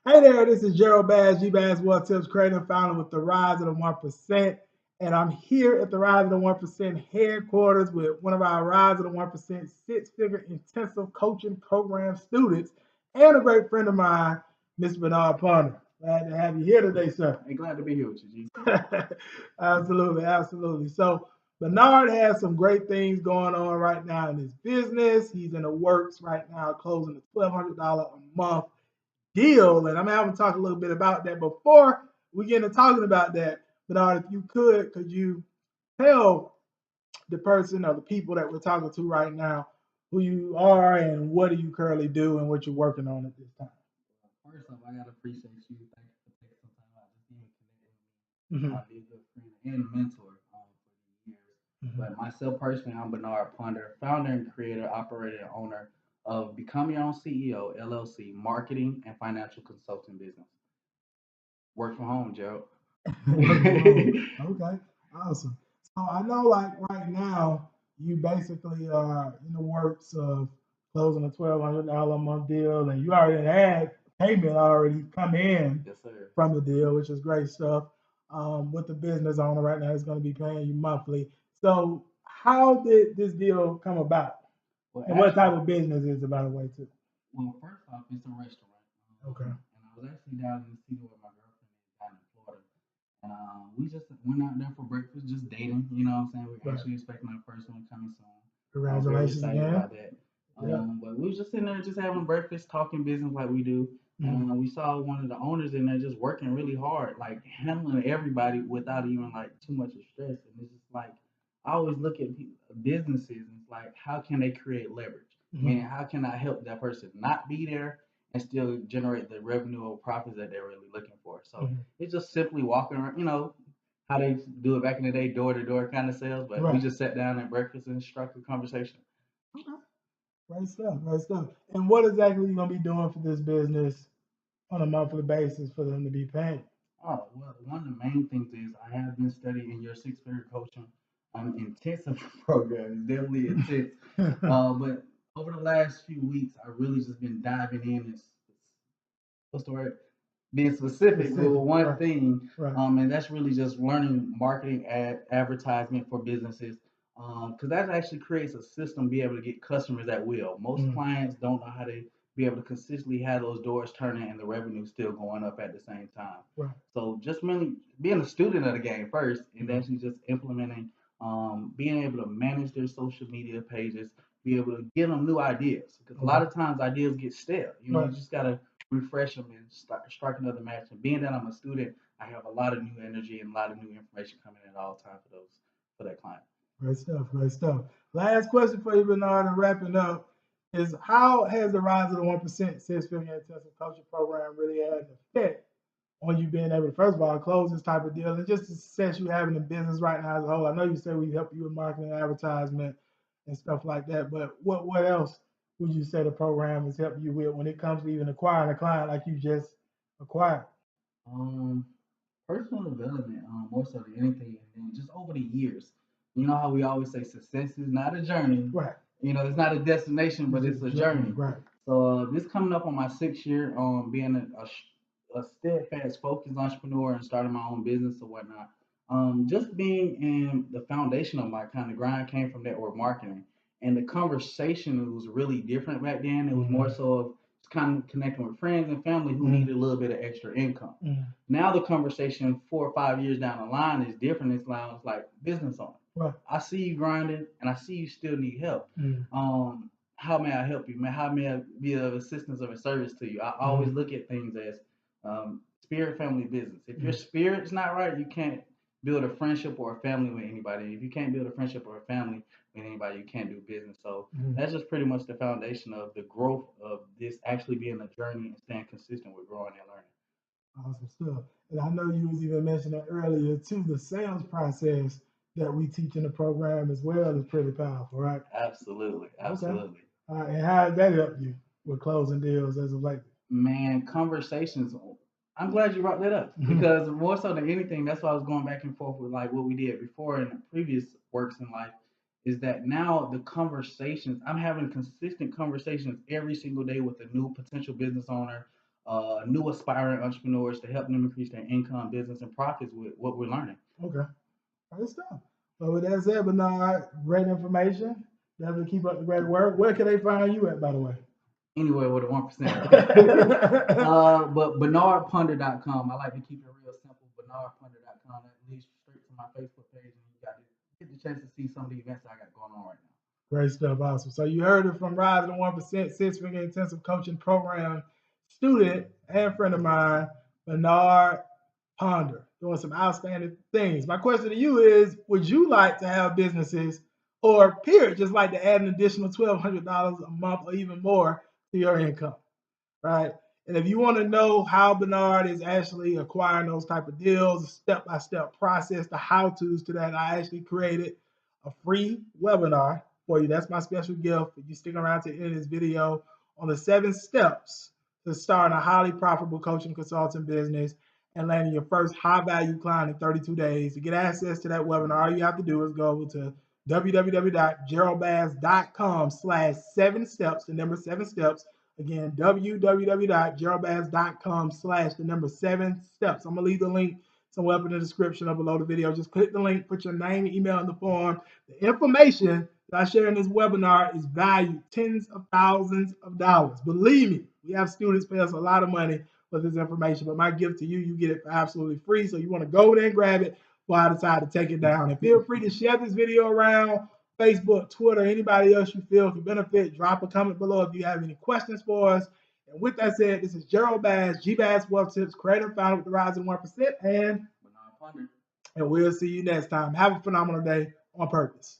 Hey there, this is Gerald Bass, G-Bass Wealth Tips, creator and founder with the Rise of the 1%. And I'm here at the Rise of the 1% headquarters with one of our Rise of the 1% six-figure intensive coaching program students and a great friend of mine, Mr. Bernard Ponder. Glad to have you here today, sir. Hey, glad to be here with you, G. Absolutely, absolutely. So Bernard has some great things going on right now in his business. He's in the works right now, closing a $1,200 a month deal, and I'm having to talk a little bit about that. Before we get into talking about that, Bernard, if you could you tell the person or the people that we're talking to right now who you are and what do you currently do and what you're working on at this time? First off, I gotta appreciate you. Thank you for taking some time out just being connected with me. Be a good friend and mentor for the years. But myself personally, I'm Bernard Ponder, founder and creator, operator, and owner of Become Your Own CEO LLC, marketing and financial consulting business. Work from home, Joe. Okay, awesome. So I know, like right now, you basically are in the works of closing a $1,200 a month deal, and you already had payment already come in Yes, sir. from the deal, which is great stuff. With the business owner right now, is going to be paying you monthly. So how did this deal come about? Well, And what type of business is it, by the way, too? Well, first off, it's a restaurant. Okay. And I was actually down in the city with my girlfriend down in Florida. And we just went out there for breakfast, just dating, you know what I'm saying? We're actually expecting our first one coming soon. Congratulations again. About that. But we was just sitting there just having breakfast, talking business like we do. And we saw one of the owners in there just working really hard, like handling everybody without even like too much of stress. And it's just like, I always look at businesses and it's like, how can they create leverage? Meaning, how can I help that person not be there and still generate the revenue or profits that they're really looking for? So it's just simply walking around, you know, how they do it back in the day, door to door kind of sales. But we just sat down at breakfast and struck a conversation. Okay. Great stuff, great stuff. And what exactly are you going to be doing for this business on a monthly basis for them to be paying? Oh, well, one of the main things is I have been studying your six-figure coaching intensive program. It's definitely intense. But over the last few weeks, I really just been diving in and what's the word? Being specific with one thing. And that's really just learning marketing advertisement for businesses. Because that actually creates a system to be able to get customers at will. Most clients don't know how to be able to consistently have those doors turning and the revenue still going up at the same time. So just really being a student of the game first and actually just implementing, being able to manage their social media pages, be able to give them new ideas. Because a lot of times ideas get stale. You know, you just got to refresh them and strike another match. And being that I'm a student, I have a lot of new energy and a lot of new information coming in at all time for that client. Great stuff, great stuff. Last question for you, Bernard, and wrapping up is how has the Rise of the 1% six-figure intensive coaching program really had an effect on you being able to, first of all, close this type of deal and just the success you have in the business right now as a whole? I know you said we help you with marketing and advertisement and stuff like that, but what else would you say the program has helped you with when it comes to even acquiring a client like you just acquired? Personal development, more so than anything, and then just over the years. You know how we always say success is not a journey. You know, it's not a destination, but it's a journey. So this coming up on my 6th year, being a steadfast, focused entrepreneur and starting my own business or whatnot. Just being in the foundation of my kind of grind came from network marketing, and the conversation was really different back then. It was more so of kind of connecting with friends and family who needed a little bit of extra income. Now the conversation 4 or 5 years down the line is different. It's like business owner. I see you grinding, and I see you still need help. How may I help you, man? How may I be of assistance or a service to you? I always look at things as spirit, family, business. If your spirit's not right, you can't build a friendship or a family with anybody. If you can't build a friendship or a family with anybody, you can't do business. So that's just pretty much the foundation of the growth of this actually being a journey and staying consistent with growing and learning. Awesome stuff. And I know you was even mentioning earlier too, the sales process that we teach in the program as well is pretty powerful, right? Absolutely. Absolutely. Okay. And how has that helped you with closing deals as of late? Man, conversations. I'm glad you brought that up because more so than anything, that's why I was going back and forth with like what we did before in the previous works in life, is that now the conversations, I'm having consistent conversations every single day with a new potential business owner, new aspiring entrepreneurs to help them increase their income, business, and profits with what we're learning. Okay. Good stuff. Well, with that said, Bernard, great information. Definitely keep up the great work. Where can they find you at, by the way? Anywhere with a 1%. But BernardPonder.com. I like to keep it real simple. BernardPonder.com. That leads straight to my Facebook page, and you got to get the chance to see some of the events I got going on right now. Great stuff. Awesome. So you heard it from Rising to 1%, six-figure intensive coaching program student and friend of mine, Bernard Ponder, doing some outstanding things. My question to you is, would you like to have businesses or period, just like to add an additional $1,200 a month or even more to your income, right? And if you want to know how Bernard is actually acquiring those type of deals, a step-by-step process, the how-tos to that, I actually created a free webinar for you. That's my special gift. If you stick around to the end of this video on the 7 steps to start a highly profitable coaching consulting business and landing your first high-value client in 32 days. To get access to that webinar, all you have to do is go over to www.geraldbass.com/7steps, the number 7 steps. Again, www.geraldbass.com/7 steps. I'm going to leave the link somewhere up in the description or below the video. Just click the link, put your name and email in the form. The information that I share in this webinar is valued tens of thousands of dollars. Believe me, we have students pay us a lot of money for this information, but my gift to you, you get it for absolutely free. So you want to go there and grab it while I decide to take it down. And feel free to share this video around Facebook, Twitter, anybody else you feel can benefit. Drop a comment below if you have any questions for us. And with that said, this is Gerald Bass, G-Bass Wealth Tips, creator and founder with the Rising 1%, and we'll see you next time. Have a phenomenal day on purpose.